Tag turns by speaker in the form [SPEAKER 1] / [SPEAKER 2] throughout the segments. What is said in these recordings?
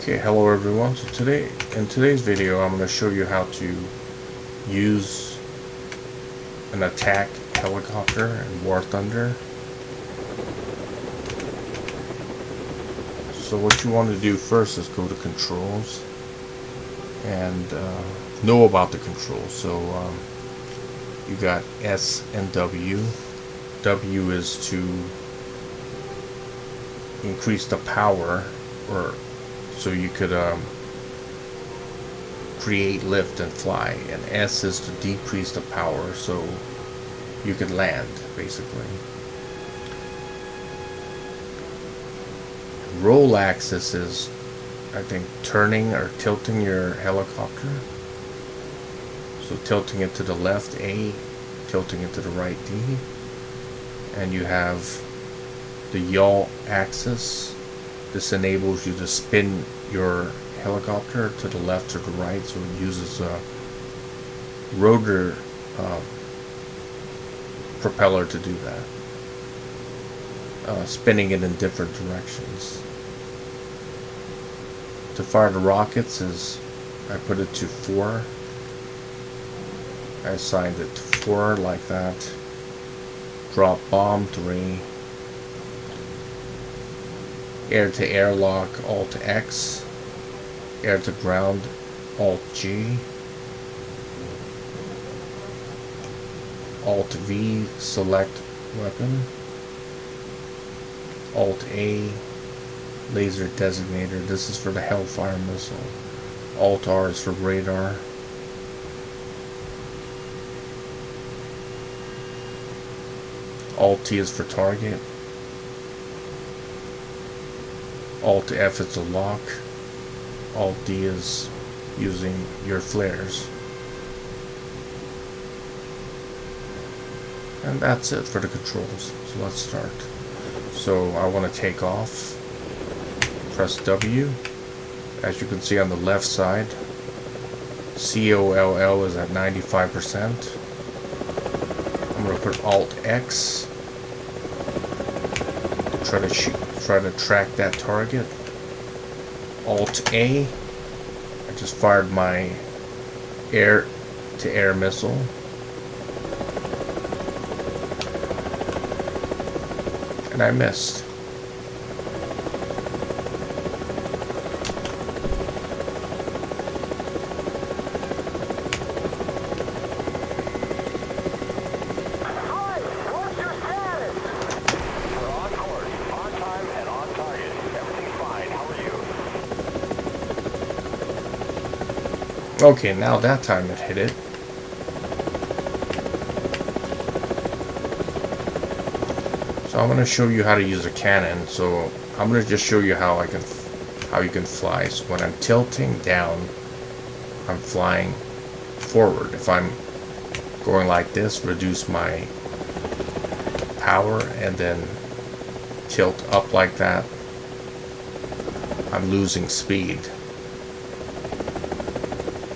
[SPEAKER 1] Okay, hello everyone. So in today's video, I'm going to show you how to use an attack helicopter in War Thunder. So what you want to do first is go to controls and know about the controls. So you got S and W. W is to increase the power, or so you could create lift and fly, and S is to decrease the power so you could land, basically. Roll axis is, I think, turning or tilting your helicopter. So tilting it to the left, A, tilting it to the right, D. And you have the Yaw Axis. This enables you to spin your helicopter to the left or the right, so it uses a rotor propeller to do that, spinning it in different directions. To fire the rockets is, I put it to 4. I assigned it to 4 like that. Drop bomb 3. Air to air lock Alt X. Air to ground Alt G. Alt V select weapon. Alt A laser designator. This is for the Hellfire missile. Alt R is for radar. Alt T is for target. Alt F is a lock. Alt D is using your flares. And that's it for the controls. So let's start. So I want to take off. Press W. As you can see on the left side, COLL is at 95%. I'm going to put Alt X. Try to track that target. Alt A. I just fired my air-to-air missile. And I missed. Okay, now that time it hit it. So I'm going to show you how to use a cannon. So I'm going to just show you how you can fly. So when I'm tilting down, I'm flying forward. If I'm going like this, reduce my power, and then tilt up like that, I'm losing speed.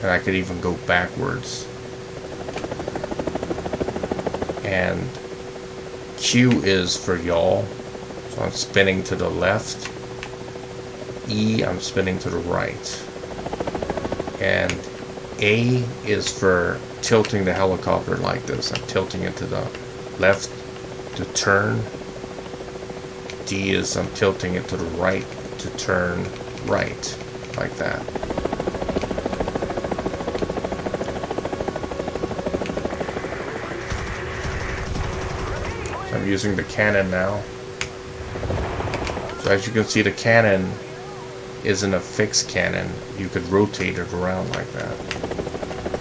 [SPEAKER 1] And I could even go backwards. And Q is for yaw, so I'm spinning to the left. E, I'm spinning to the right. And A is for tilting the helicopter like this. I'm tilting it to the left to turn. D is I'm tilting it to the right to turn right, like that. I'm using the cannon now. So as you can see, the cannon isn't a fixed cannon. You could rotate it around like that,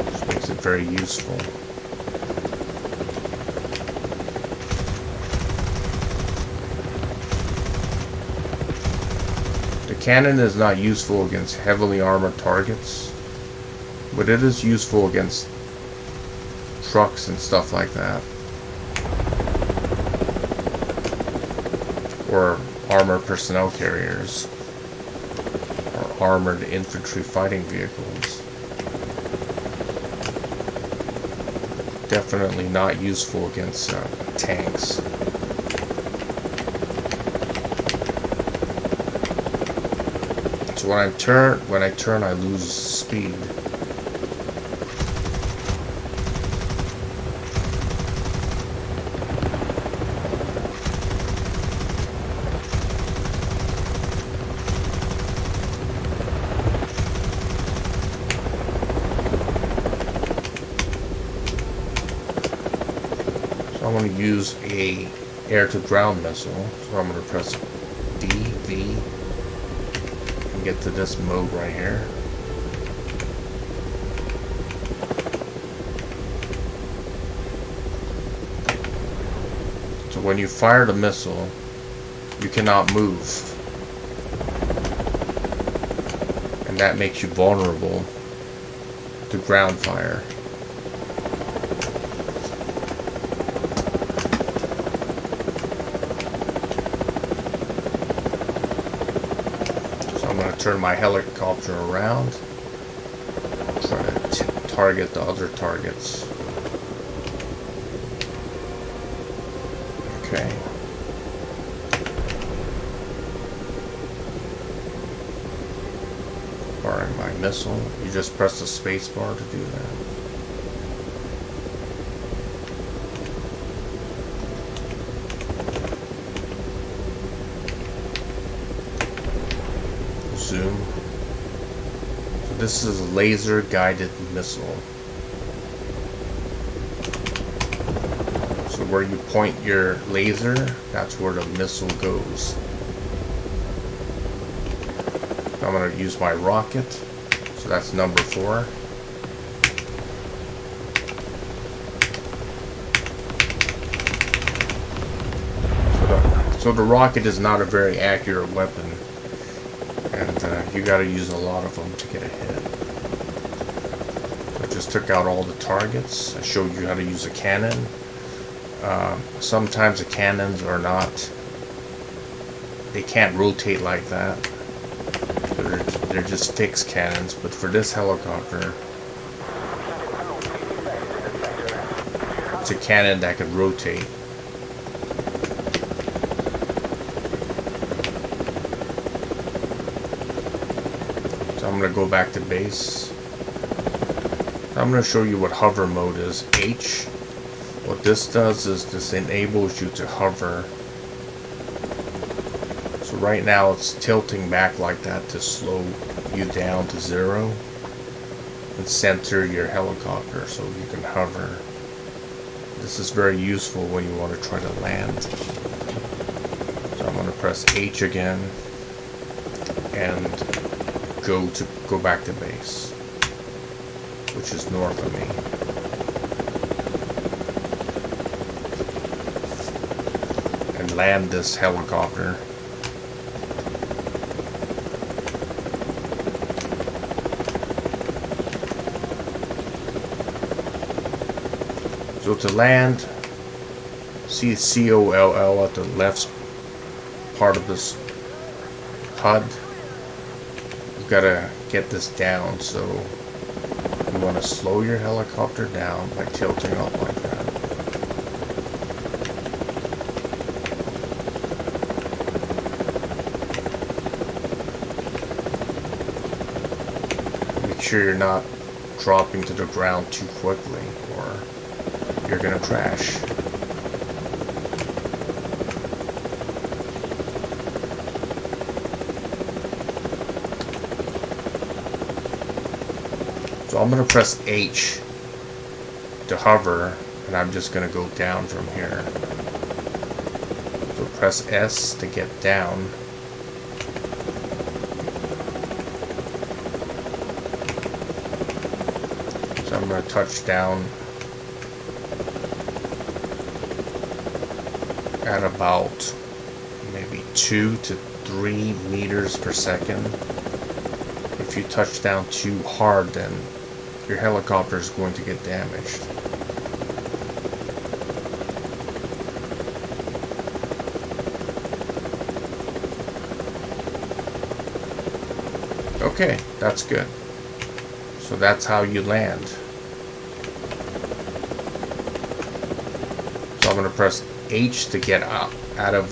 [SPEAKER 1] which makes it very useful. The cannon is not useful against heavily armored targets, but it is useful against trucks and stuff like that. Or armored personnel carriers, or armored infantry fighting vehicles. Definitely not useful against tanks. So when I turn, I lose speed. So I'm going to use a air-to-ground missile. So I'm going to press D, V, and get to this mode right here. So when you fire the missile, you cannot move. And that makes you vulnerable to ground fire. Turn my helicopter around, try to target the other targets. Okay. Firing my missile. You just press the space bar to do that. Zoom. So this is a laser guided missile. So where you point your laser, that's where the missile goes. I'm going to use my rocket. So that's number 4. So the rocket is not a very accurate weapon. And you got to use a lot of them to get a hit. I just took out all the targets. I showed you how to use a cannon. Sometimes the cannons are not, they can't rotate like that. They're just fixed cannons. But for this helicopter, it's a cannon that can rotate. I'm going to go back to base. I'm going to show you what hover mode is. H. What this does is this enables you to hover. So right now it's tilting back like that to slow you down to 0 and center your helicopter so you can hover. This is very useful when you want to try to land. So I'm going to press H again and go back to base, which is north of me. And land this helicopter. So to land, see COLL at the left part of this HUD. Gotta get this down, so you want to slow your helicopter down by tilting up like that. Make sure you're not dropping to the ground too quickly or you're gonna crash. So I'm going to press H to hover, and I'm just going to go down from here. So press S to get down. So I'm going to touch down at about maybe 2 to 3 meters per second. If you touch down too hard, then your helicopter is going to get damaged. Okay, that's good. So that's how you land. So I'm going to press H to get out of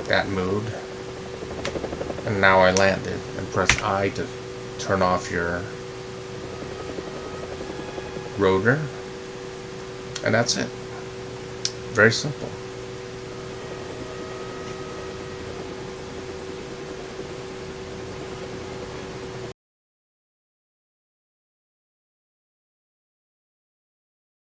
[SPEAKER 1] that mode. And now I landed. And press I to turn off your rotor. And that's it. Very simple.